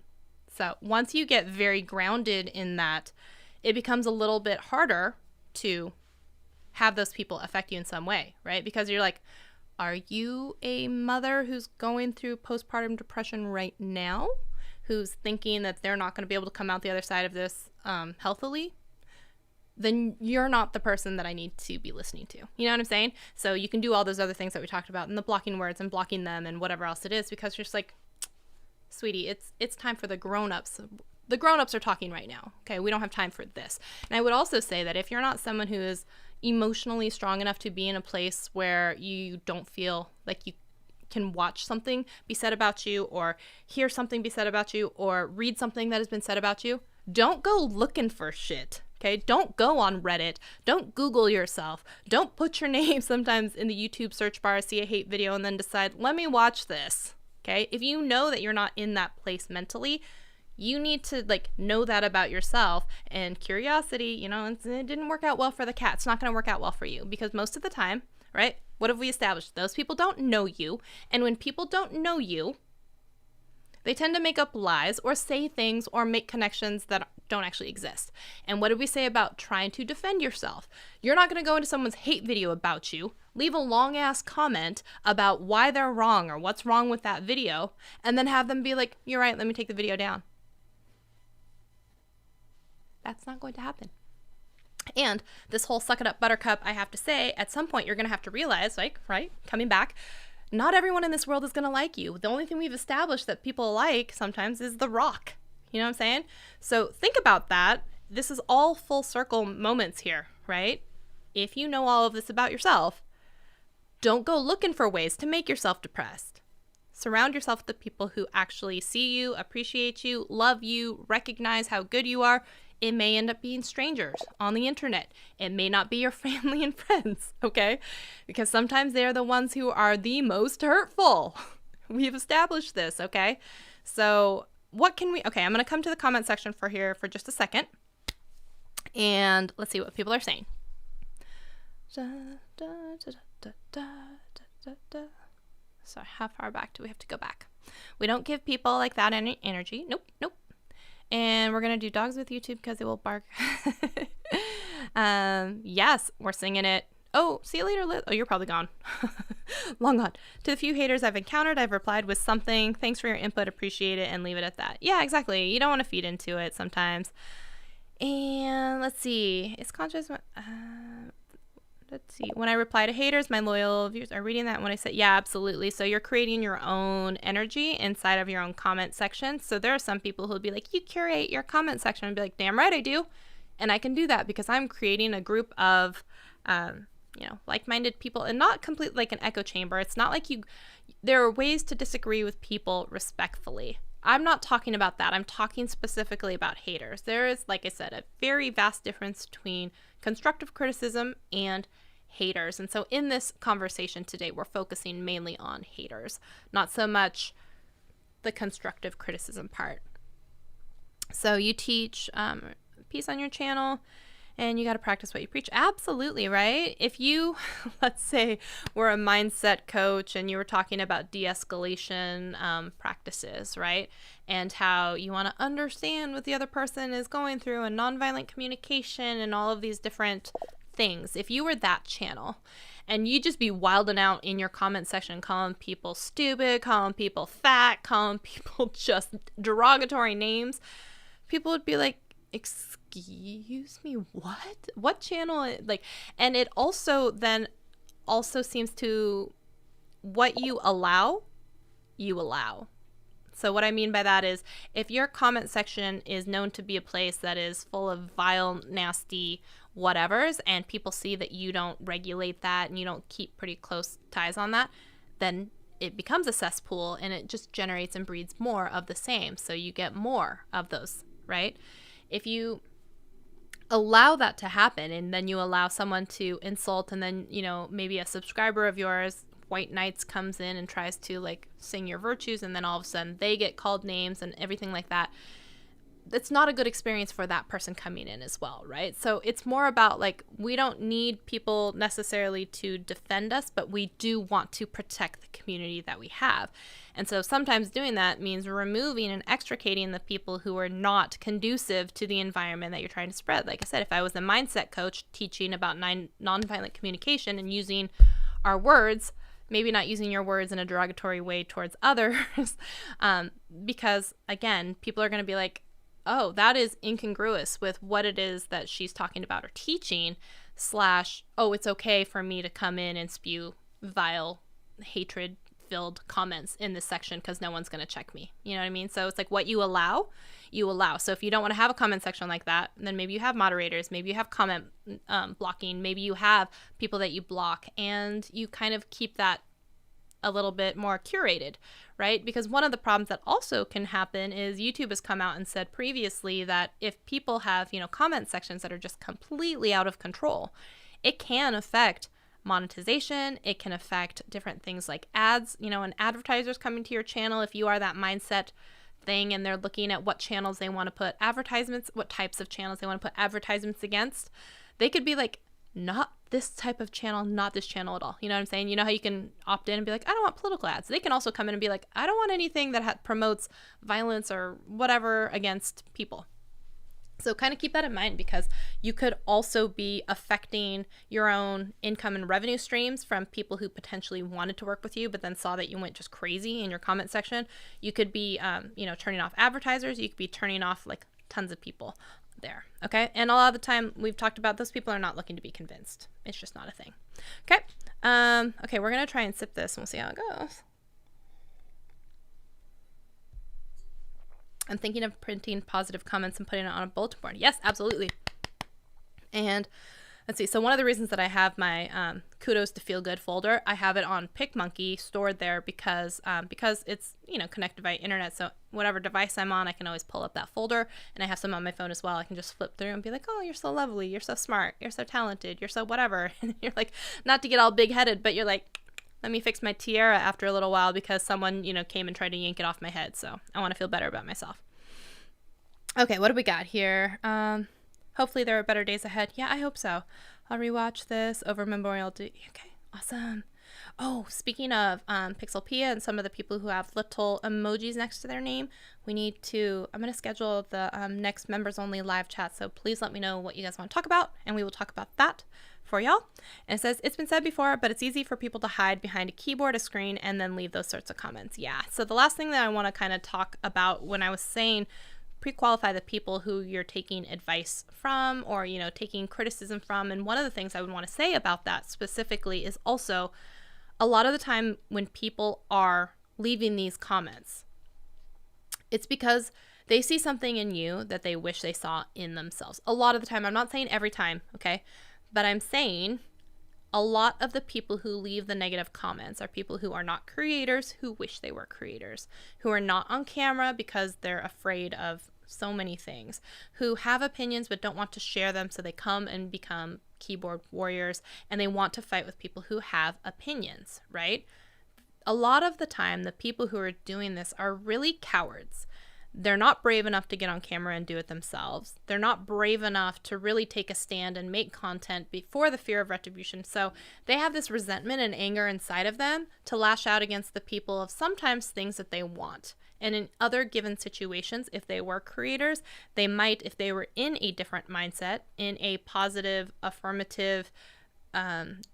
So once you get very grounded in that, it becomes a little bit harder to have those people affect you in some way, right? Because you're like, are you a mother who's going through postpartum depression right now, who's thinking that they're not going to be able to come out the other side of this healthily? Then you're not the person that I need to be listening to. You know what I'm saying? So you can do all those other things that we talked about, and the blocking words and blocking them and whatever else it is, because you're just like, sweetie, it's time for the grown-ups. The grown-ups are talking right now. Okay, we don't have time for this. And I would also say that if you're not someone who is emotionally strong enough to be in a place where you don't feel like you can watch something be said about you, or hear something be said about you, or read something that has been said about you, don't go looking for shit. Okay, don't go on Reddit. Don't Google yourself. Don't put your name sometimes in the YouTube search bar, see a hate video, and then decide, let me watch this. Okay, if you know that you're not in that place mentally, you need to like know that about yourself. And curiosity, you know, it didn't work out well for the cat. It's not going to work out well for you, because most of the time, right? What have we established? Those people don't know you. And when people don't know you, they tend to make up lies or say things or make connections that don't actually exist. And what did we say about trying to defend yourself? You're not going to go into someone's hate video about you, leave a long ass comment about why they're wrong or what's wrong with that video, and then have them be like, you're right, let me take the video down. That's not going to happen. And this whole suck it up buttercup, I have to say, at some point you're going to have to realize, like, right, coming back, not everyone in this world is going to like you. The only thing we've established that people like sometimes is the rock. You know what I'm saying? So think about that. This is all full circle moments here, right? If you know all of this about yourself, don't go looking for ways to make yourself depressed. Surround yourself with the people who actually see you, appreciate you, love you, recognize how good you are. It may end up being strangers on the internet. It may not be your family and friends, okay? Because sometimes they're the ones who are the most hurtful. We've established this, okay? So what can we, okay, I'm going to come to the comment section for just a second. And let's see what people are saying. So how far back do we have to go back? We don't give people like that any energy. Nope. And we're going to do dogs with YouTube because it will bark. Yes, we're singing it. Oh, see you later, Liz. Oh, you're probably gone. Long gone. To the few haters I've encountered, I've replied with something. Thanks for your input. Appreciate it. And leave it at that. Yeah, exactly. You don't want to feed into it sometimes. And let's see. Is conscious... let's see. When I reply to haters, my loyal viewers are reading that. When I say, yeah, absolutely. So you're creating your own energy inside of your own comment section. So there are some people who'll be like, you curate your comment section, and be like, damn right I do. And I can do that because I'm creating a group of, like-minded people, and not completely like an echo chamber. It's not like there are ways to disagree with people respectfully. I'm not talking about that. I'm talking specifically about haters. There is, like I said, a very vast difference between constructive criticism and haters. And so in this conversation today, we're focusing mainly on haters, not so much the constructive criticism part. So you teach peace on your channel, and you got to practice what you preach. Absolutely, right? If you, let's say, were a mindset coach and you were talking about de-escalation practices, right? And how you want to understand what the other person is going through, and nonviolent communication and all of these different things. If you were that channel and you just be wilding out in your comment section, calling people stupid, calling people fat, calling people just derogatory names, people would be like, excuse me, what channel? Like, and it also then also seems to, what you allow. So what I mean by that is, if your comment section is known to be a place that is full of vile, nasty whatevers, and people see that you don't regulate that and you don't keep pretty close ties on that, then it becomes a cesspool, and it just generates and breeds more of the same. So you get more of those, right? If you allow that to happen, and then you allow someone to insult, and then, maybe a subscriber of yours, White Knights, comes in and tries to like sing your virtues, and then all of a sudden they get called names and everything like that, it's not a good experience for that person coming in as well, right? So it's more about like, we don't need people necessarily to defend us, but we do want to protect the community that we have. And so sometimes doing that means removing and extricating the people who are not conducive to the environment that you're trying to spread. Like I said, if I was a mindset coach teaching about nonviolent communication and using our words, maybe not using your words in a derogatory way towards others, because again, people are going to be like, oh, that is incongruous with what it is that she's talking about or teaching, / oh, it's okay for me to come in and spew vile, hatred-filled comments in this section because no one's going to check me. You know what I mean? So it's like, what you allow, you allow. So if you don't want to have a comment section like that, then maybe you have moderators, maybe you have comment blocking, maybe you have people that you block, and you kind of keep that a little bit more curated, right? Because one of the problems that also can happen is YouTube has come out and said previously that if people have, comment sections that are just completely out of control, it can affect monetization. It can affect different things like ads, and advertisers coming to your channel. If you are that mindset thing and they're looking at what channels they want to put advertisements, what types of channels they want to put advertisements against, they could be like, not this type of channel, not this channel at all. You know what I'm saying? You know how you can opt in and be like, I don't want political ads. They can also come in and be like, I don't want anything that promotes violence or whatever against people. So kind of keep that in mind, because you could also be affecting your own income and revenue streams from people who potentially wanted to work with you, but then saw that you went just crazy in your comment section. You could be, turning off advertisers. You could be turning off like tons of people there. Okay. And a lot of the time we've talked about, those people are not looking to be convinced. It's just not a thing. Okay. Okay. We're going to try and sip this and we'll see how it goes. I'm thinking of printing positive comments and putting it on a bulletin board. Yes, absolutely. And let's see. So one of the reasons that I have my kudos to feel good folder, I have it on PicMonkey stored there because it's, connected by internet. So whatever device I'm on, I can always pull up that folder, and I have some on my phone as well. I can just flip through and be like, oh, you're so lovely. You're so smart. You're so talented. You're so whatever. And you're like, not to get all big headed, but you're like, let me fix my tiara after a little while because someone, came and tried to yank it off my head. So I want to feel better about myself. Okay, what do we got here? Hopefully there are better days ahead. Yeah, I hope so. I'll rewatch this over Memorial Day. Okay, awesome. Oh, speaking of Pixelpia and some of the people who have little emojis next to their name, I'm going to schedule the next members only live chat. So please let me know what you guys want to talk about, and we will talk about that for y'all. And it says, it's been said before, but it's easy for people to hide behind a keyboard, a screen, and then leave those sorts of comments. Yeah. So the last thing that I want to kind of talk about when I was saying pre-qualify the people who you're taking advice from or, taking criticism from. And one of the things I would want to say about that specifically is also a lot of the time when people are leaving these comments, it's because they see something in you that they wish they saw in themselves. A lot of the time, I'm not saying every time, okay? But I'm saying a lot of the people who leave the negative comments are people who are not creators, who wish they were creators, who are not on camera because they're afraid of so many things, who have opinions but don't want to share them, so they come and become keyboard warriors, and they want to fight with people who have opinions, right? A lot of the time, the people who are doing this are really cowards. They're not brave enough to get on camera and do it themselves. They're not brave enough to really take a stand and make content before the fear of retribution. So they have this resentment and anger inside of them to lash out against the people of sometimes things that they want. And in other given situations, if they were creators, they might, if they were in a different mindset, in a positive, affirmative,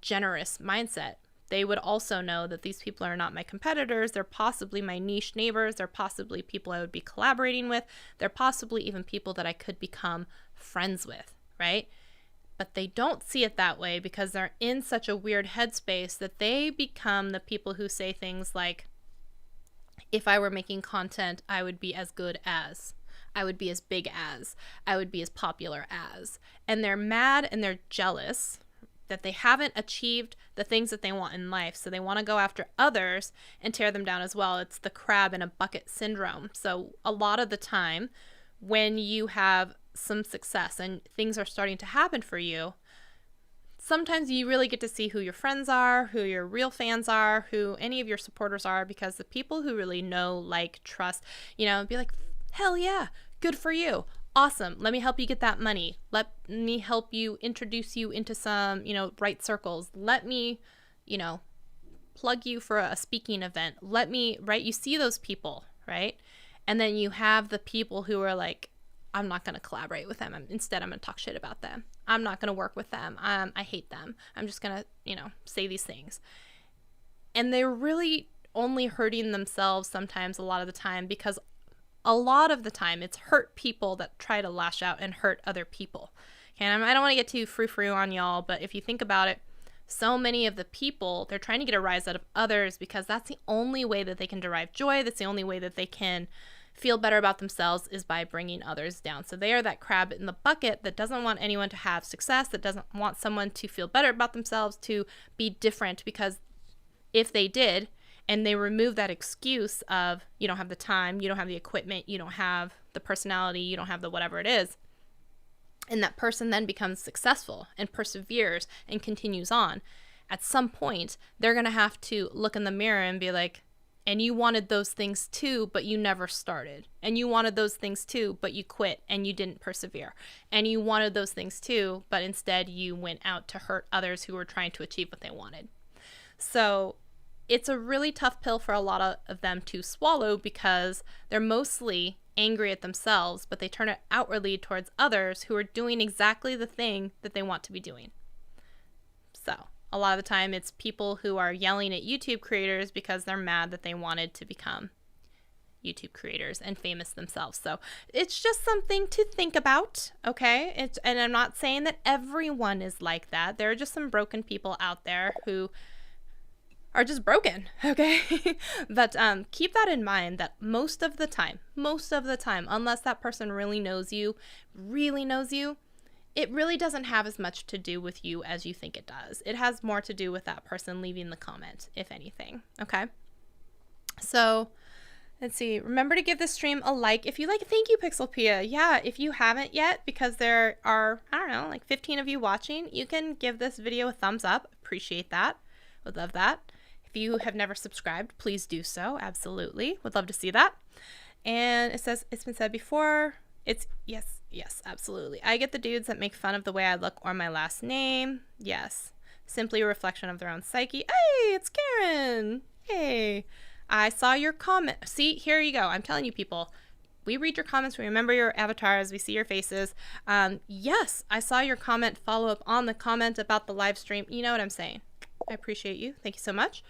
generous mindset, they would also know that these people are not my competitors. They're possibly my niche neighbors. They're possibly people I would be collaborating with. They're possibly even people that I could become friends with, right? But they don't see it that way because they're in such a weird headspace that they become the people who say things like, if I were making content, I would be as good as, I would be as big as, I would be as popular as. And they're mad and they're jealous that they haven't achieved the things that they want in life. So they want to go after others and tear them down as well. It's the crab in a bucket syndrome. So a lot of the time when you have some success and things are starting to happen for you, sometimes you really get to see who your friends are, who your real fans are, who any of your supporters are, because the people who really know, like, trust, be like, hell yeah, good for you. Awesome. Let me help you get that money. Let me help you introduce you into some, right circles. Let me, plug you for a speaking event. Let me, right? You see those people, right? And then you have the people who are like, I'm not going to collaborate with them. Instead, I'm going to talk shit about them. I'm not going to work with them. I hate them. I'm just going to, say these things. And they're really only hurting themselves sometimes, a lot of the time, because a lot of the time it's hurt people that try to lash out and hurt other people. Okay, and I don't want to get too frou-frou on y'all, but if you think about it, so many of the people, they're trying to get a rise out of others because that's the only way that they can derive joy. That's the only way that they can feel better about themselves, is by bringing others down. So they are that crab in the bucket that doesn't want anyone to have success, that doesn't want someone to feel better about themselves, to be different, because if they did, And they remove that excuse of you don't have the time, you don't have the equipment, you don't have the personality, you don't have the whatever it is. And that person then becomes successful and perseveres and continues on. At some point, they're going to have to look in the mirror and be like, and you wanted those things too, but you never started. And you wanted those things too, but you quit and you didn't persevere. And you wanted those things too, but instead you went out to hurt others who were trying to achieve what they wanted. So it's a really tough pill for a lot of them to swallow because they're mostly angry at themselves, but they turn it outwardly towards others who are doing exactly the thing that they want to be doing. So a lot of the time it's people who are yelling at YouTube creators because they're mad that they wanted to become YouTube creators and famous themselves. So it's just something to think about, okay? And I'm not saying that everyone is like that. There are just some broken people out there who are just broken, okay? But keep that in mind that most of the time, unless that person really knows you, it really doesn't have as much to do with you as you think it does. It has more to do with that person leaving the comment, if anything, okay? So let's see. Remember to give this stream a like if you like. Thank you, Pixelpia. Yeah, if you haven't yet, because there are, I don't know, like 15 of you watching, you can give this video a thumbs up. Appreciate that. Would love that. If you have never subscribed, please do so. Absolutely. Would love to see that. And it says, it's been said before. It's, yes, absolutely. I get the dudes that make fun of the way I look or my last name. Yes. Simply a reflection of their own psyche. Hey, it's Karen. Hey. I saw your comment. See, here you go. I'm telling you, people. We read your comments. We remember your avatars. We see your faces. Yes, I saw your comment follow up on the comment about the live stream. You know what I'm saying. I appreciate you. Thank you so much.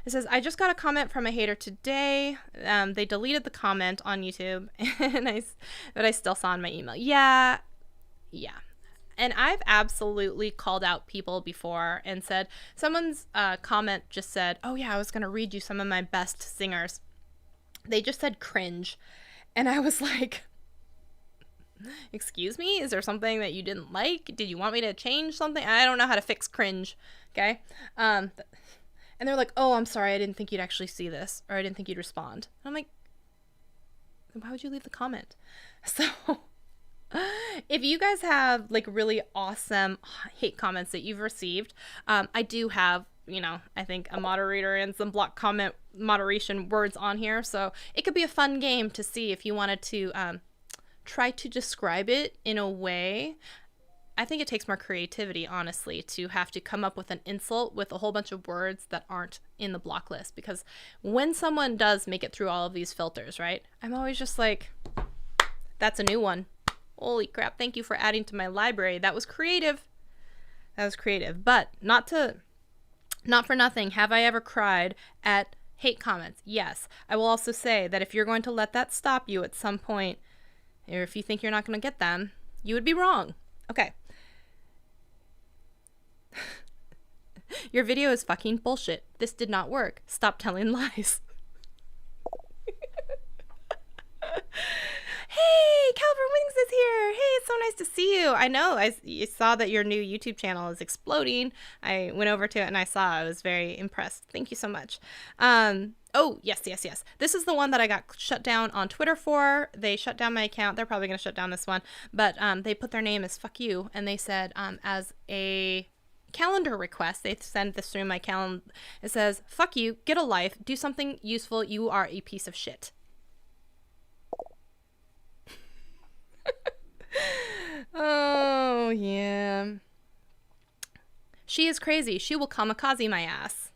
It says, I just got a comment from a hater today. They deleted the comment on YouTube, but I still saw in my email. Yeah. And I've absolutely called out people before and said, someone's comment just said, oh yeah, I was going to read you some of my best singers. They just said cringe. And I was like, excuse me? Is there something that you didn't like? Did you want me to change something? I don't know how to fix cringe. Okay. And they're like, oh, I'm sorry. I didn't think you'd actually see this, or I didn't think you'd respond. And I'm like, why would you leave the comment? So if you guys have like really awesome hate comments that you've received, I do have, I think a moderator and some block comment moderation words on here. So it could be a fun game to see if you wanted to try to describe it in a way. I think it takes more creativity, honestly, to have to come up with an insult with a whole bunch of words that aren't in the block list. Because when someone does make it through all of these filters, right, I'm always just like, that's a new one. Holy crap, thank you for adding to my library. That was creative. But not for nothing have I ever cried at hate comments. Yes, I will also say that if you're going to let that stop you at some point, or if you think you're not going to get them, you would be wrong. Okay. Your video is fucking bullshit. This did not work. Stop telling lies. Hey, Calvin Wings is here. Hey, it's so nice to see you. I know. I saw that your new YouTube channel is exploding. I went over to it and I saw. I was very impressed. Thank you so much. Oh, yes. This is the one that I got shut down on Twitter for. They shut down my account. They're probably going to shut down this one. But they put their name as fuck you. And they said as a calendar request, they send this through my calendar. It says, fuck you, get a life, do something useful. You are a piece of shit. Oh, yeah. She is crazy. She will kamikaze my ass.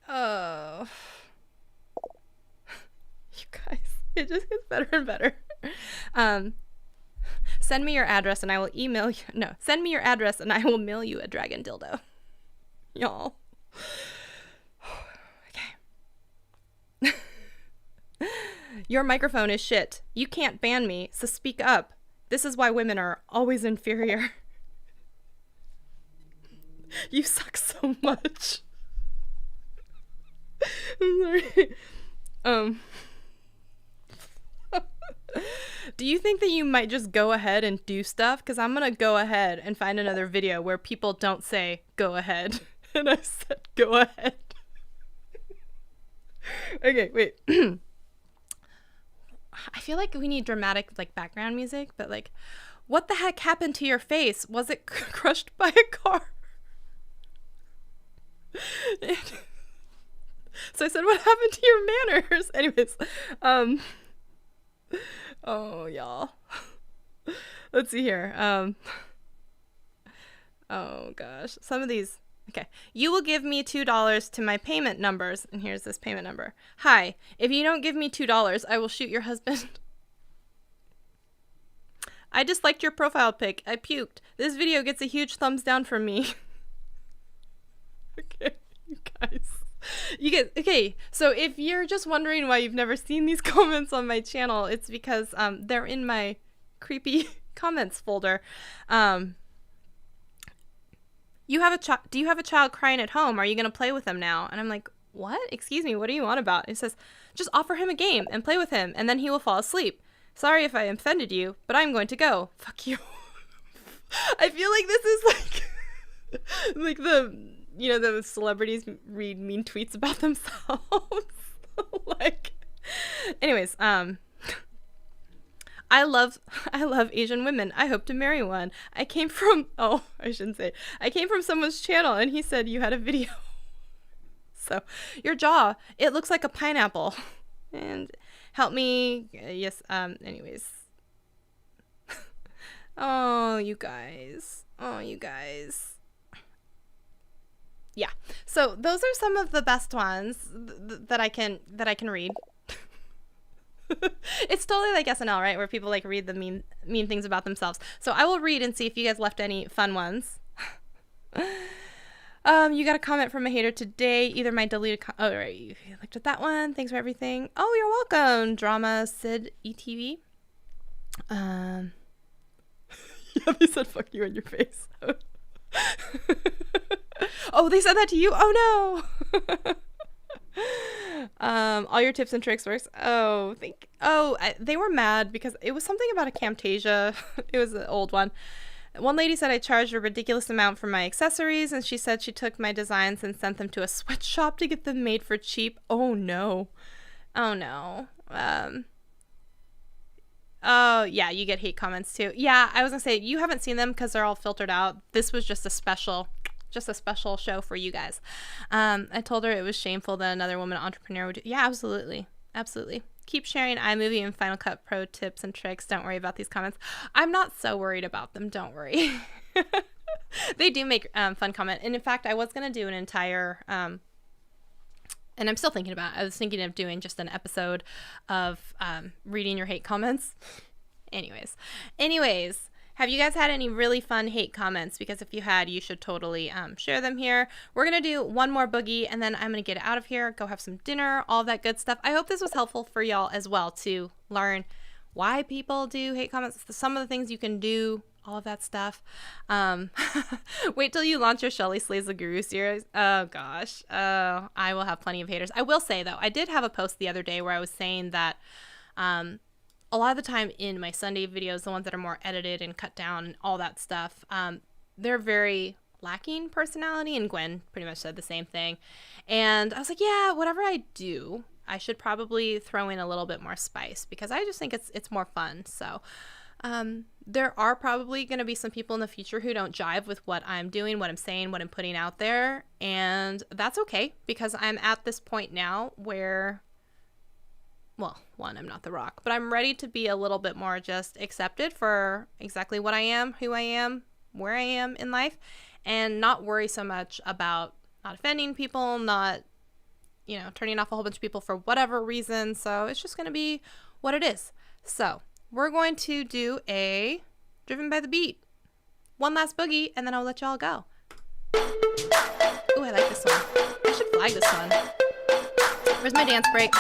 Oh. You guys, it just gets better and better. Send me your address and I will email you. No, send me your address and I will mail you a dragon dildo. Y'all. Okay. Your microphone is shit. You can't ban me, so speak up. This is why women are always inferior. You suck so much. I'm sorry. Do you think that you might just go ahead and do stuff? Because I'm going to go ahead and find another video where people don't say, go ahead. And I said, go ahead. Okay, wait. I feel like we need dramatic, like, background music, but, like, what the heck happened to your face? Was it crushed by a car? So I said, what happened to your manners? Anyways, oh, y'all. Let's see here. Oh, gosh. Some of these. Okay. You will give me $2 to my payment numbers. And here's this payment number. Hi. If you don't give me $2, I will shoot your husband. I disliked your profile pic. I puked. This video gets a huge thumbs down from me. Okay, you guys. Okay, so if you're just wondering why you've never seen these comments on my channel, it's because they're in my creepy comments folder. Do you have a child crying at home? Are you gonna play with them now? And I'm like, what? Excuse me, what are you on about? It says, just offer him a game and play with him, and then he will fall asleep. Sorry if I offended you, but I'm going to go. Fuck you. I feel like this is like the celebrities read mean tweets about themselves. Like, anyways, I love Asian women. I hope to marry one. I came from someone's channel and he said you had a video. So, your jaw, it looks like a pineapple. And help me. Yes, anyways. Oh, you guys. Yeah. So those are some of the best ones that I can read. It's totally like SNL, right? Where people like read the mean things about themselves. So I will read and see if you guys left any fun ones. You got a comment from a hater today. Either my deleted oh, right, you looked at that one. Thanks for everything. Oh, you're welcome. Drama Sid ETV. Yeah, they said fuck you in your face. Oh, they said that to you? Oh no. All your tips and tricks works. They were mad because it was something about a Camtasia. It was an old one. One lady said I charged a ridiculous amount for my accessories, and she said she took my designs and sent them to a sweatshop to get them made for cheap. Oh no. Oh yeah, you get hate comments too. Yeah, I was gonna say you haven't seen them because they're all filtered out. This was just a special show for you guys. I told her it was shameful that another woman entrepreneur would do. Yeah, absolutely. Keep sharing iMovie and Final Cut Pro tips and tricks. Don't worry about these comments. I'm not so worried about them. Don't worry. They do make fun comment. And in fact, I was going to do an entire, and I'm still thinking about it. I was thinking of doing just an episode of reading your hate comments. Anyways, have you guys had any really fun hate comments? Because if you had, you should totally share them here. We're going to do one more boogie, and then I'm going to get out of here, go have some dinner, all that good stuff. I hope this was helpful for y'all as well to learn why people do hate comments, some of the things you can do, all of that stuff. Wait till you launch your Shelly Slays the Guru series. Oh, gosh. I will have plenty of haters. I will say, though, I did have a post the other day where I was saying that a lot of the time in my Sunday videos, the ones that are more edited and cut down and all that stuff, they're very lacking personality, and Gwen pretty much said the same thing. And I was like, yeah, whatever I do, I should probably throw in a little bit more spice because I just think it's more fun. So there are probably going to be some people in the future who don't jive with what I'm doing, what I'm saying, what I'm putting out there, and that's okay because I'm at this point now where, well, one, I'm not The Rock, but I'm ready to be a little bit more just accepted for exactly what I am, who I am, where I am in life, and not worry so much about not offending people, not, turning off a whole bunch of people for whatever reason. So it's just going to be what it is. So we're going to do a Driven by the Beat. One last boogie, and then I'll let y'all go. Ooh, I like this one. I should flag this one. Where's my dance break?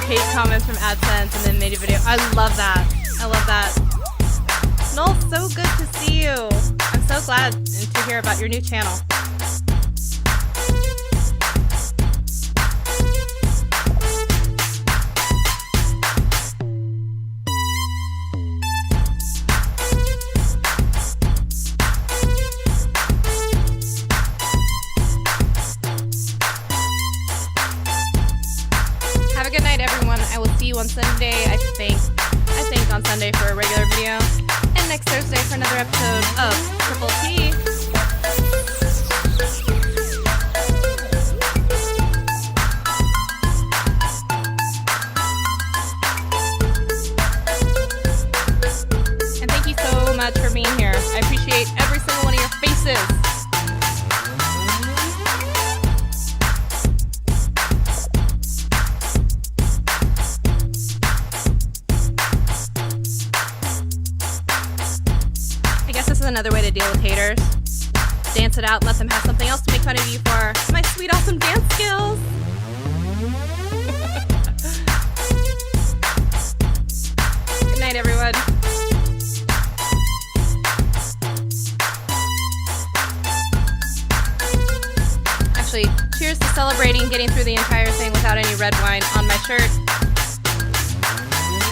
hate comments from AdSense, and then made a video. I love that. I love that. Noel, so good to see you. I'm so glad to hear about your new channel. Have a good night, everyone. I will see you on Sunday, I think on Sunday for a regular video, and next Thursday for another episode of Triple T. And thank you so much for being here. I appreciate every single one of your faces. This is another way to deal with haters. Dance it out and let them have something else to make fun of you for. My sweet, awesome dance skills. Good night, everyone. Actually, cheers to celebrating getting through the entire thing without any red wine on my shirt.